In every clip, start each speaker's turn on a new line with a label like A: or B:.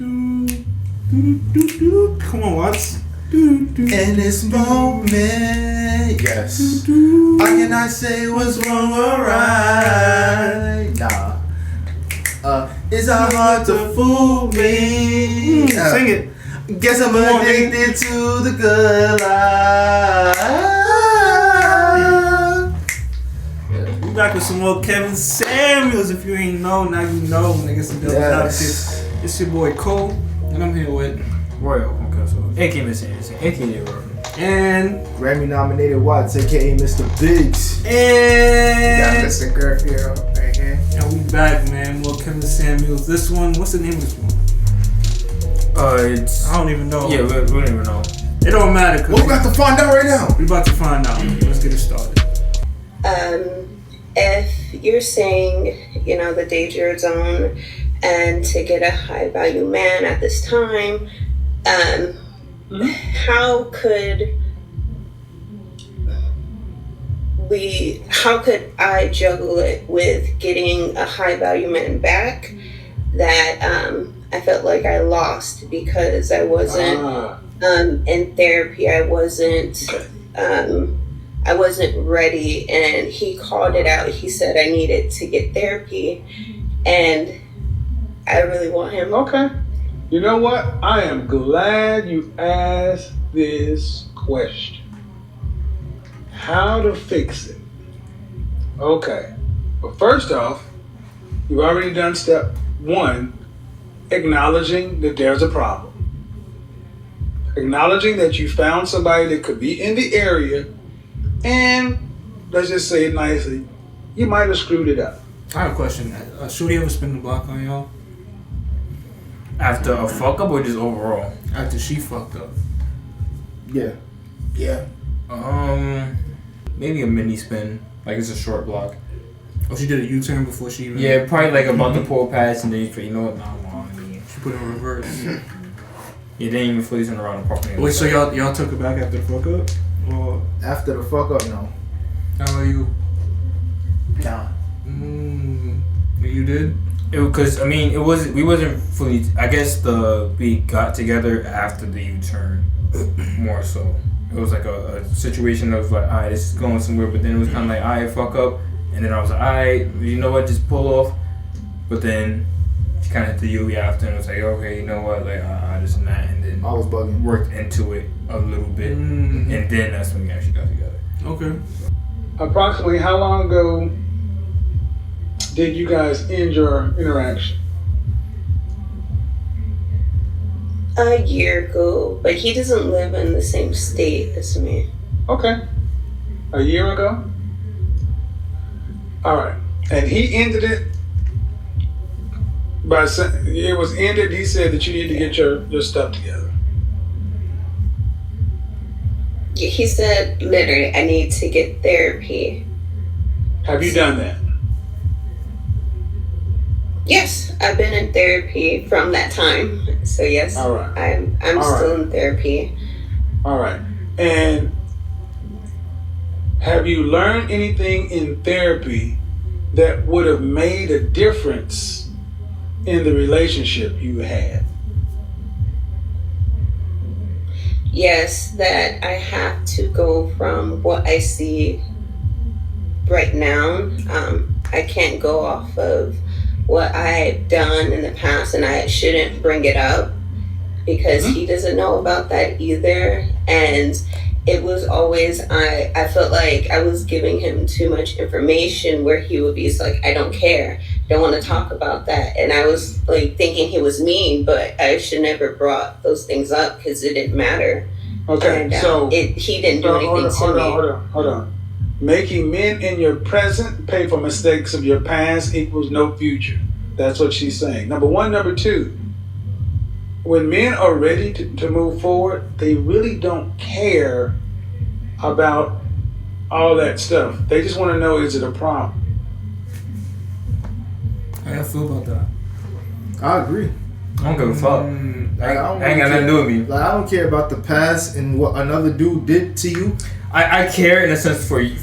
A: Come on, Watts.
B: In this moment, yes. I cannot say what's wrong or right. Nah. It's hard to fool me.
A: Sing it.
B: Guess I'm addicted to the good life.
A: We back with some more Kevin Samuels. If you ain't know, now you know. Niggas and Devil's Advocate. It's your boy Cole, and I'm here with
C: Royal, aka Mr. Anderson, aka Royal.
A: and
B: Grammy nominated Watts, aka Mr. Biggs.
A: and
D: Mr. Garfield right here.
A: and we back, man. More Kevin Samuels. This one, what's the name of this one?
C: It's
A: I don't even know.
C: yeah, we don't even know.
A: It don't matter.
B: We're about to find out right now.
A: We about to find out. Let's get it started.
E: If you're saying, the danger zone and to get a high value man at this time, how could I juggle it with getting a high value man back that I felt like I lost because I wasn't in therapy. I wasn't ready, and he called it out. He said I needed to get therapy, and I really want him.
D: Okay. You know what? I am glad you asked this question. How to fix it? Okay. Well, first off, you've already done step one, acknowledging that there's a problem. Acknowledging that you found somebody that could be in the area, and let's just say it nicely, you might have screwed it up.
A: I have a question. Should we ever spin the block on y'all?
C: After a fuck up or just overall?
A: After she fucked up.
B: Yeah.
C: Maybe a mini spin, like it's a short block.
A: Oh, she did a U-turn before she even...
C: Yeah, probably like about to pull past and then you know what? Nah, I'm on again.
A: She put it in reverse.
C: Yeah, they didn't even fully turn around and park me.
A: Wait, so y'all took it back after the fuck up? Or
B: After the fuck up, no.
A: how are you?
B: Nah.
A: You did?
C: Because we wasn't fully. I guess we got together after the U-turn, more so. It was like a situation of like, alright, this is going somewhere, but then it was kind of like, alright, fuck up, and then I was like, alright, you know what, just pull off. But then she kind of hit the U after, and was like, okay, you know what, like, this and that, and then
B: I was bugging.
C: worked into it a little bit, and then that's when we actually got together.
A: Okay.
D: Approximately how long ago did you guys end your interaction?
E: A year ago, but he doesn't live in the same state as me.
D: Okay. A year ago? All right. And he ended it by saying, it was ended, he said that you need to get your stuff together.
E: He said, literally, I need to get therapy.
D: Have you done that?
E: Yes, I've been in therapy from that time. So yes,
D: All right.
E: I'm
D: All
E: still
D: right.
E: in therapy.
D: All right. And have you learned anything in therapy that would have made a difference in the relationship you had?
E: Yes, that I have to go from what I see right now. I can't go off of what I've done in the past, and I shouldn't bring it up because he doesn't know about that either. And it was always, I felt like I was giving him too much information where he would be like, I don't care, don't want to talk about that. And I was like thinking he was mean, but I should never brought those things up because it didn't matter.
D: Okay,
E: And,
D: so
E: he didn't do anything to me.
D: Hold on. Making men in your present pay for mistakes of your past equals no future. That's what she's saying. Number one. Number two, when men are ready to move forward, they really don't care about all that stuff. They just want to know, is it a problem?
A: How y'all feel about that?
B: I agree.
C: I don't give a fuck.
B: Like,
C: I ain't got nothing to do with me.
B: Like, I don't care about the past and what another dude did to you.
C: I care in a sense for you,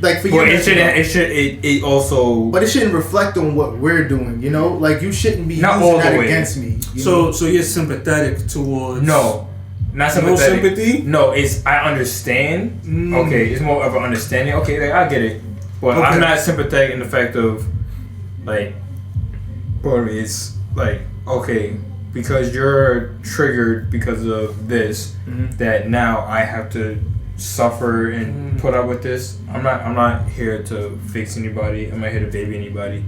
F: Like for you,
C: but it also.
F: But it shouldn't reflect on what we're doing. You know, like you shouldn't be
C: Not
F: using
C: all the
F: that
C: way.
F: against me. You know?
A: So you're sympathetic towards
C: No, not
A: no
C: sympathetic.
A: sympathy.
C: No, it's I understand. Okay, it's more of an understanding. Okay, like, I get it, but
A: Okay.
C: I'm not sympathetic in the fact of like, it's like okay, because you're triggered because of this, that now I have to suffer and put up with this. I'm not here to fix anybody. I'm not here to baby anybody.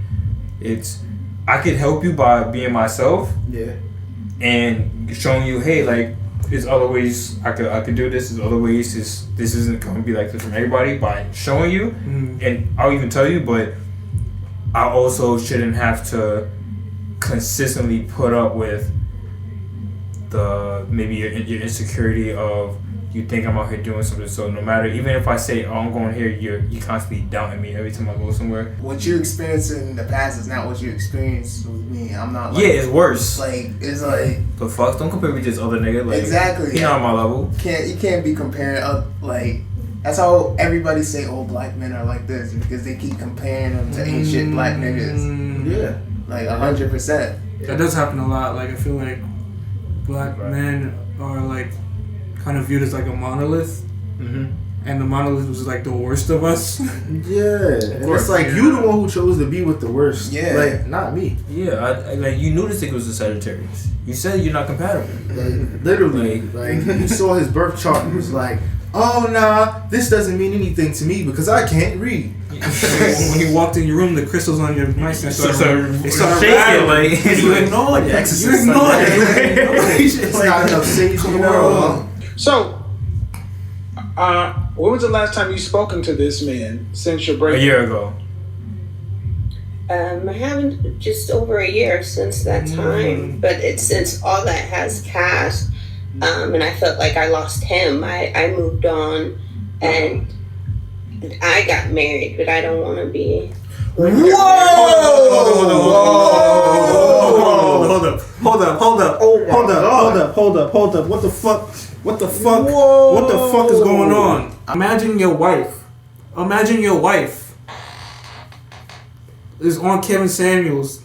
C: It's I could help you by being myself.
F: Yeah.
C: And showing you, hey, like, there's other ways I could do this. There's other ways. This isn't going to be like this from everybody. By showing you, and I'll even tell you, but I also shouldn't have to consistently put up with the maybe your insecurity of you think I'm out here doing something. So no matter, even if I say, oh, I'm going here, you constantly doubting me every time I go somewhere.
F: What you experience in the past is not what you experience with me. I'm not. Like,
C: Yeah, it's worse.
F: Like it's like
C: The fuck? Don't compare me to this other nigga. Like,
F: Exactly.
C: He not on my level.
F: you can't be comparing up like. That's how everybody say, "Oh, black men are like this," because they keep comparing them to ancient black niggas. Yeah, like 100%.
A: That does happen a lot. Like I feel like black men are like kind of viewed as like a monolith, and the monolith was like the worst of us.
F: Yeah, and
A: course,
F: it's like
A: yeah.
F: you the one who chose to be with the worst.
B: Yeah.
F: like not me.
C: Yeah, I like you knew this nigga was a Sagittarius. You said you're not compatible.
F: Like, literally, like you saw his birth chart and was like, "Oh nah, this doesn't mean anything to me because I can't read."
A: When you walked in your room, the crystals on your nightstand
C: So
A: started
C: shaking,
A: rattling.
C: like
A: You ignored it. You ignored it.
F: It's not enough sage in the world.
D: So, when was the last time you spoken to this man since your
C: a
D: break?
C: year ago.
E: I haven't just over a year since that time, but it's since all that has passed, and I felt like I lost him. I moved on, and I got married, but I don't want to be.
A: Hold up. What the fuck? What the fuck is going on? Imagine your wife is on Kevin Samuels.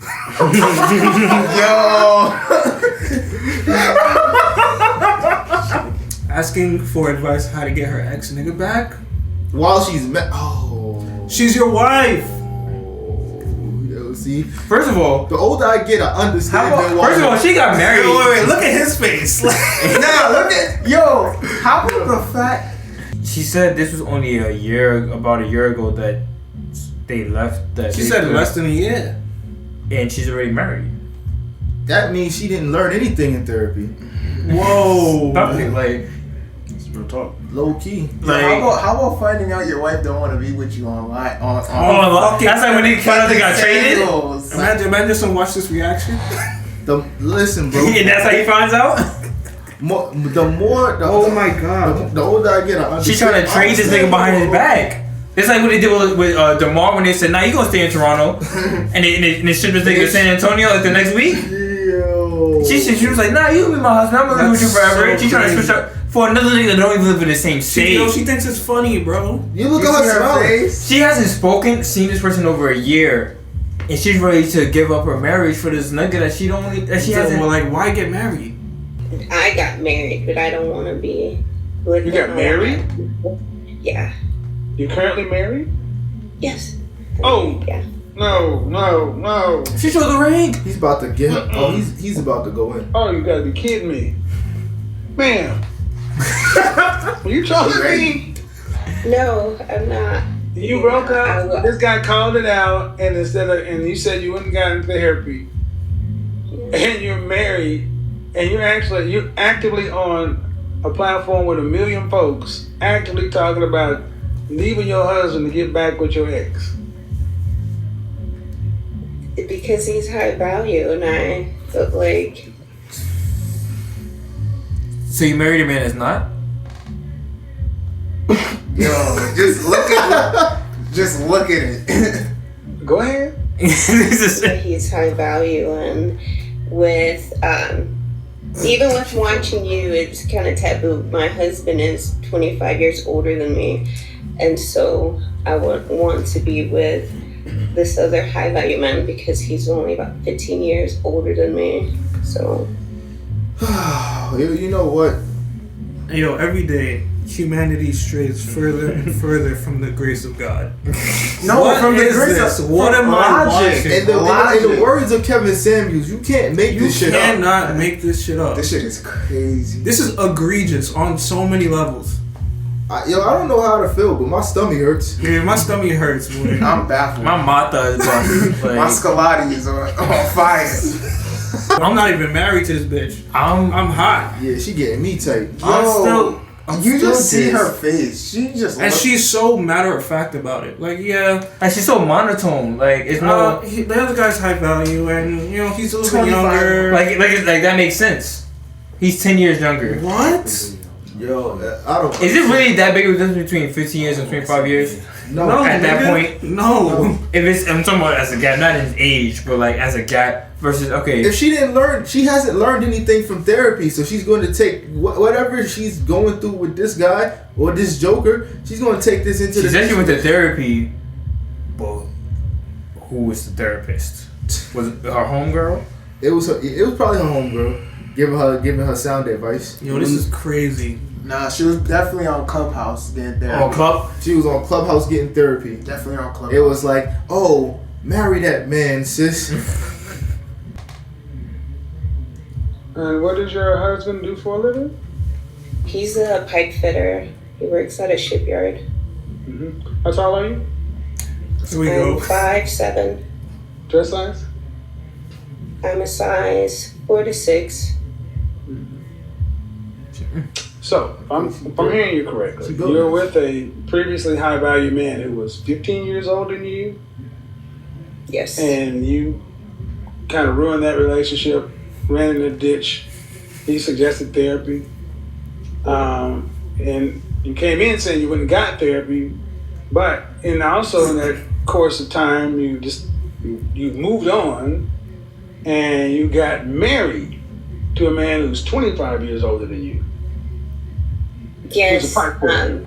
A: Asking for advice how to get her ex nigga back.
F: While she's
A: She's your wife.
F: Yo, see,
C: First of all,
F: the older I get, I understand.
C: first of all, she got married.
A: Wait, look at his face.
F: nah, look at how about the fact?
C: She said this was only about a year ago that they left. That
A: She
C: they
A: said
C: split,
A: less than a year.
C: and she's already married.
F: That means she didn't learn anything in therapy.
A: Whoa.
C: Nothing like
B: Real talk.
F: Low key.
C: like.
B: How about finding out your wife don't want to be with you online?
C: Oh, that's like when they found out they got traded.
A: Imagine some watch this reaction.
F: Listen, bro.
C: And that's how he finds out.
A: Oh my god.
F: The older I get, I understand.
C: She's trying to trade this nigga behind his back. It's like what they did with DeMar when they said, "Nah, you gonna stay in Toronto," and they shipped this nigga to San Antonio like the next week.
F: Yo.
C: She was like, "Nah, you can be my husband. I'm gonna be with you
A: That's
C: forever."
A: so
C: She's trying to
A: crazy.
C: switch up for another nigga that don't even live in the same state.
A: She thinks it's funny, bro.
F: You look at her face.
C: She hasn't seen this person over a year, and she's ready to give up her marriage for this nigga that she hasn't.
A: Well, like, why get married?
E: I got married, but I don't want to be with
D: You
E: him.
D: got married?
E: Yeah.
D: You currently married?
E: Yes.
D: Oh.
E: Yeah.
D: No.
C: She showed the ring.
F: He's about to get. Oh, he's about to go in.
D: Oh, you gotta be kidding me. Man. Are you talking to me?
E: No, I'm not.
D: You broke up. This guy called it out, and and you said you wouldn't got into therapy, and you're married, and you're actively on a platform with 1 million folks, actively talking about leaving your husband to get back with your ex.
E: Because he's high value, and I felt like
C: So you married a man that's not?
B: Yo, just look at it.
D: Go ahead.
C: This is-
E: he's high value, and with even with watching you, it's kind of taboo. My husband is 25 years older than me, and so I would want to be with this other high value man because he's only about 15 years older than me. So,
B: You know what?
A: Yo, every day humanity strays further and further from the grace of God.
F: No,
A: What
F: from the
A: is
F: grace
A: this?
F: of
A: What am I watching?
B: In the words of Kevin Samuels, you can't make
A: You
B: this shit up.
A: cannot make this shit up.
F: This shit is crazy.
A: This is egregious on so many levels.
B: I don't know how to feel, but my stomach hurts.
A: Yeah, my stomach hurts, boy.
F: I'm baffled.
C: My mata is busted.
F: My Scolati is on fire.
A: I'm not even married to this bitch. I'm hot.
B: Yeah, she getting me tight.
C: I'm
F: You
C: still
F: just see
C: this.
F: her face. She just
A: And
F: look-
A: she's so matter of fact about it. Like, yeah,
C: Like she's so monotone. Like it's no.
A: the other guy's high value, and you know he's a little bit
F: 25.
A: younger.
C: Like that makes sense. He's 10 years younger.
A: What?
B: Yo, I don't.
C: Is it really that big of a difference between 15 years and 25 years?
B: No.
C: At that
A: nigga.
C: point?
A: No.
C: If it's, I'm talking about as a gap, not in age, but like as a gap versus okay.
B: If she didn't learn, she hasn't learned anything from therapy, so she's going to take whatever she's going through with this guy or this joker. She's going to take this into
C: She
B: the.
C: said she went to therapy, but who was the therapist? Was it her homegirl?
B: It was probably her homegirl giving her sound advice.
A: Yo, this is crazy.
F: Nah, she was definitely on Clubhouse getting therapy.
C: Oh, club.
B: She was on Clubhouse getting therapy.
F: Definitely on Clubhouse.
B: It was like, oh, marry that man, sis.
D: And what does your husband do for a living?
E: he's a pipe fitter. He works at a shipyard.
D: How tall are you?
A: Here we
E: I'm
A: go.
E: 5'7".
D: Dress size?
E: I'm a size 4 to 6.
D: So, if I'm hearing you correctly,
B: She go.
D: you're with a previously high value man who was 15 years older than you,
E: Yes.
D: and you kind of ruined that relationship, ran in a ditch. He suggested therapy. And you came in saying you wouldn't got therapy, but also in that course of time, you moved on and you got married to a man who's 25 years older than you.
E: Yes.
D: Who's a pipe fitter.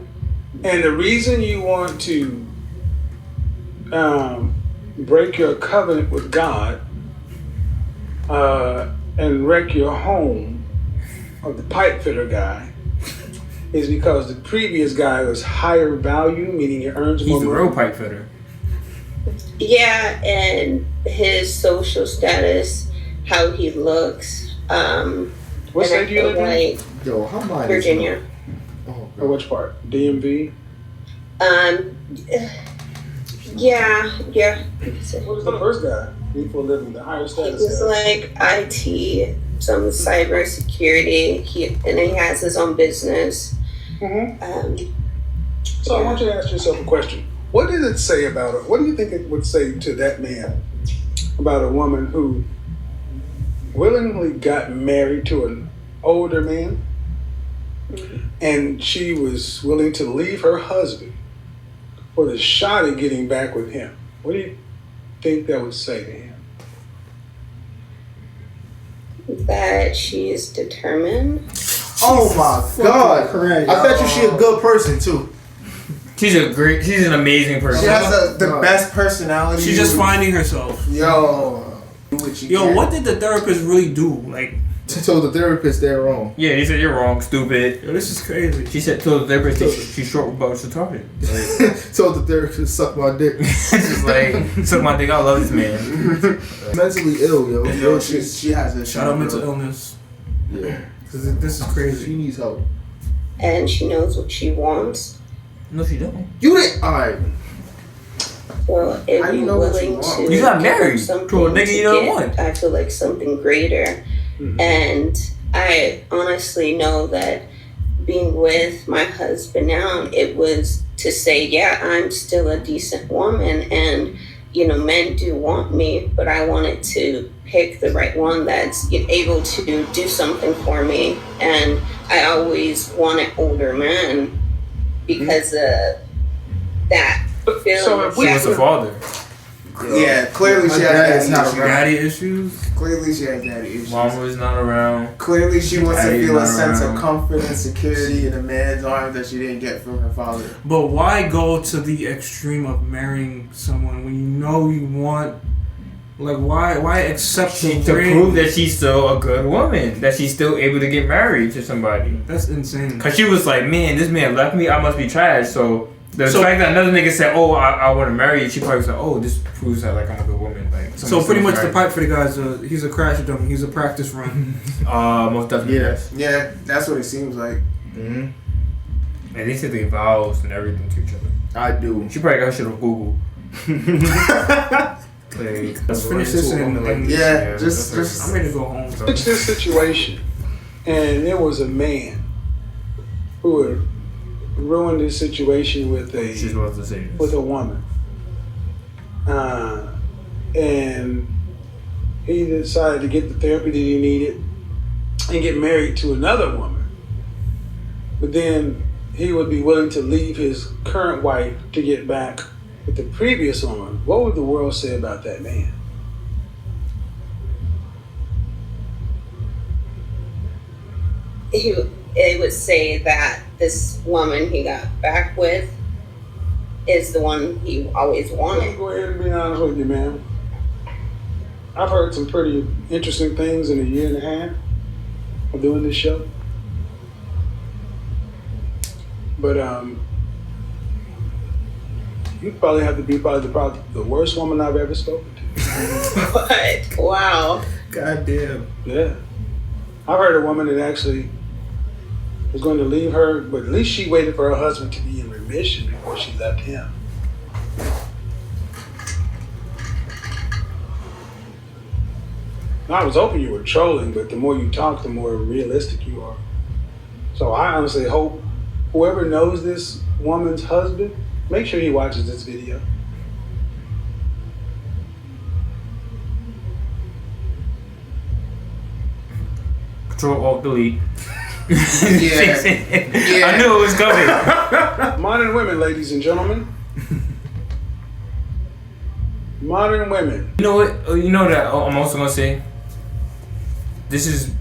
D: And the reason you want to break your covenant with God and wreck your home of the pipe fitter guy is because the previous guy was higher value, meaning he earns
C: He's
D: more
C: the
D: money.
C: real pipe fitter.
E: Yeah, and his social status, how he looks.
D: What
E: and I
D: state do you
E: feel
D: live in?
E: like
B: Yo, how mine
E: Virginia.
B: Oh,
D: Or which part? DMV?
E: Yeah.
D: What is the first guy before living the higher
E: He
D: status
E: was
D: guy?
E: like IT, some cyber security. And he has his own business.
D: Mhm. So I want you to ask yourself a question. What did it say about it? What do you think it would say to that man about a woman who willingly got married to an older man and she was willing to leave her husband for the shot at getting back with him? What do you think that would say to him?
E: That she is determined.
B: Oh my God! I bet you she a good person too.
C: She's an amazing person.
F: She has the best personality.
A: She's just finding herself.
F: Yo. Do what you
A: Yo,
F: can.
A: what did the therapist really do? Like,
B: She told the therapist they're wrong.
C: Yeah, he said you're wrong, stupid.
A: yo, this is crazy.
C: She said told the therapist that she's short about retarded.
B: Told the therapist suck my dick.
C: It's just like suck my dick. I love this man.
B: Mentally ill, yo.
F: Yo, she has a
A: Shout out mental illness.
B: Yeah.
A: Cause this is
B: She
A: crazy.
B: needs help.
E: And she knows what she wants.
C: No, she don't.
B: You didn't. All right.
E: Well, if
F: How you
E: you're
F: know what you
E: willing
F: want?
E: to
C: You got
E: give
C: married
E: up something
C: to a nigga
E: to
C: you don't
E: get,
C: want.
E: I feel like something greater. And I honestly know that being with my husband now, it was to say, yeah, I'm still a decent woman and, men do want me, but I wanted to pick the right one that's able to do something for me. And I always wanted older men because of that feeling.
D: So if
C: She was a father.
F: Yeah, clearly she had
B: Daddy's
F: daddy
B: not
F: issues.
B: around.
A: Daddy issues.
F: Clearly she had daddy issues.
C: Mama was not around.
F: Clearly she wants to
C: Daddy's
F: feel a
C: not
F: sense
C: around.
F: of comfort and security in a man's arms that she didn't get from her father.
A: But why go to the extreme of marrying someone when you know you want? Like, why accept the
C: To
A: ring?
C: prove that she's still a good woman, that she's still able to get married to somebody.
A: That's insane.
C: Cause she was like, man, this man left me, I must be trash. So the
A: So-
C: fact that another nigga said, oh, I want to marry you, she probably was like, oh, this proves that like I'm a good woman. Like,
A: So pretty much the pipe for the guys, he's a crash dummy. He's a practice run.
C: Most definitely.
B: Yeah.
C: Yes.
F: Yeah, that's what it seems like.
B: Mm-hmm.
C: And they said the vows and everything to each other.
B: I do.
C: She probably got shit on Google.
A: Let's finish this and
F: Yeah, just
A: I'm ready to go home.
D: It's this situation, and there was a man who had ruined this situation with
C: She's
D: a
C: supposed to say
D: with
C: this.
D: a woman, and he decided to get the therapy that he needed and get married to another woman. But then he would be willing to leave his current wife to get back with the previous woman. What would the world say about that man?
E: It would say that this woman he got back with is the one he always
D: Let me
E: wanted.
D: go ahead and be honest with you, man. I've heard some pretty interesting things in a year and a half of doing this show. But you probably have to be probably the worst woman I've ever spoken to.
E: What? Wow.
B: Goddamn.
D: Yeah. I've heard a woman that actually was going to leave her, but at least she waited for her husband to be in remission before she left him. Now, I was hoping you were trolling, but the more you talk, the more realistic you are. So I honestly hope whoever knows this woman's husband, make sure he watches this video.
C: Control Alt Delete.
F: Yeah.
C: I knew it was coming.
D: Modern women, ladies and gentlemen. Modern women.
C: You know what? You know that I'm also gonna say. This is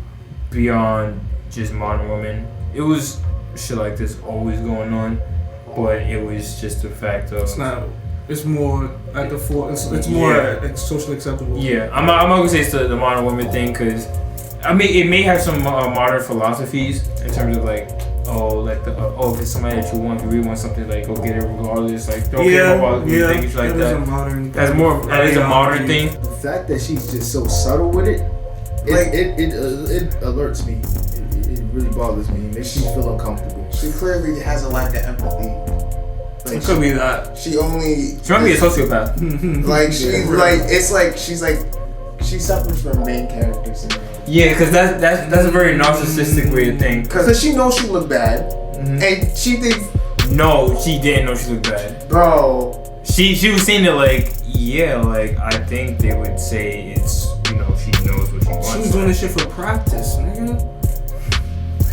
C: beyond just modern women. It was shit like this always going on, but it was just the fact of
A: It's not. It's more at the fore. It's more socially acceptable.
C: Yeah, I'm not gonna say it's the modern women thing, because I mean it may have some modern philosophies in terms of like, if it's somebody that you want, if you really want something, like go get it regardless, like don't care about things like
A: That is a
C: that.
A: modern.
C: That is a modern thing.
B: The fact that she's just so subtle with it, it alerts me. It really bothers me. It makes me feel uncomfortable.
F: She clearly has a lack of empathy.
A: It could be that.
F: She only.
C: She might be a sociopath.
F: Like she like it's like she's like she suffers from main character syndrome.
C: Yeah, because that's a very narcissistic way of thinking.
F: Cause she knows she look bad, and she thinks,
C: No, she didn't know she looked bad.
F: bro.
C: She was saying it like, yeah, like I think they would say it's, she knows what she wants.
A: She was doing this shit for practice, nigga.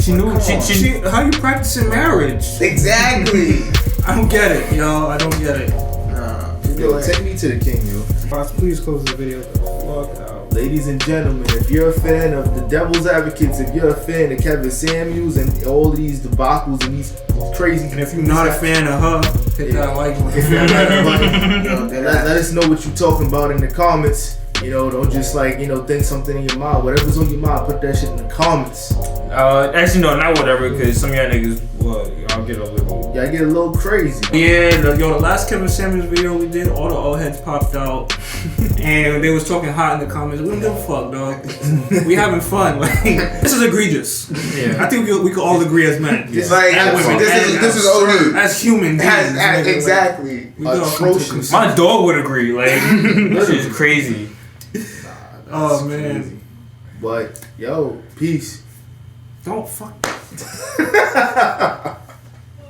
C: She knew. She
A: How you practicing marriage?
F: Exactly.
A: I don't get it, yo. I don't get it.
F: Nah.
B: Yo, take me to the king, yo.
A: Boss, please close the video. Fuck out.
B: Ladies and gentlemen, if you're a fan of the Devil's Advocates, if you're a fan of Kevin Samuels and all of these debacles and these crazy,
A: And if you're not a fan of her, hit that like button.
B: if you're not like,
F: Yo,
B: let us know what you're talking about in the comments. Don't just think something in your mind. Whatever's on your mind, put that shit in the comments.
C: actually no, not whatever, because some of y'all niggas, y'all get a little.
B: Y'all get a little crazy.
A: Yeah, the last Kevin Samuels video we did, all the old heads popped out, and they was talking hot in the comments. We don't give a fuck, dog. We having fun. Like, this is egregious.
C: Yeah.
A: I think we could all agree as men.
F: It's like
A: As women,
F: this is OD.
A: as human beings. nigga,
F: Exactly.
A: we all come to
B: Atrocious.
A: consent.
C: My dog would agree. Like this shit is crazy.
A: Oh man,
B: Crazy. But yo, peace.
A: don't fuck.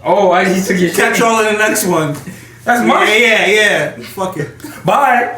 C: Oh, I need to get
A: Catch y'all in the next one.
C: That's mine.
A: Yeah. Fuck it.
C: Bye.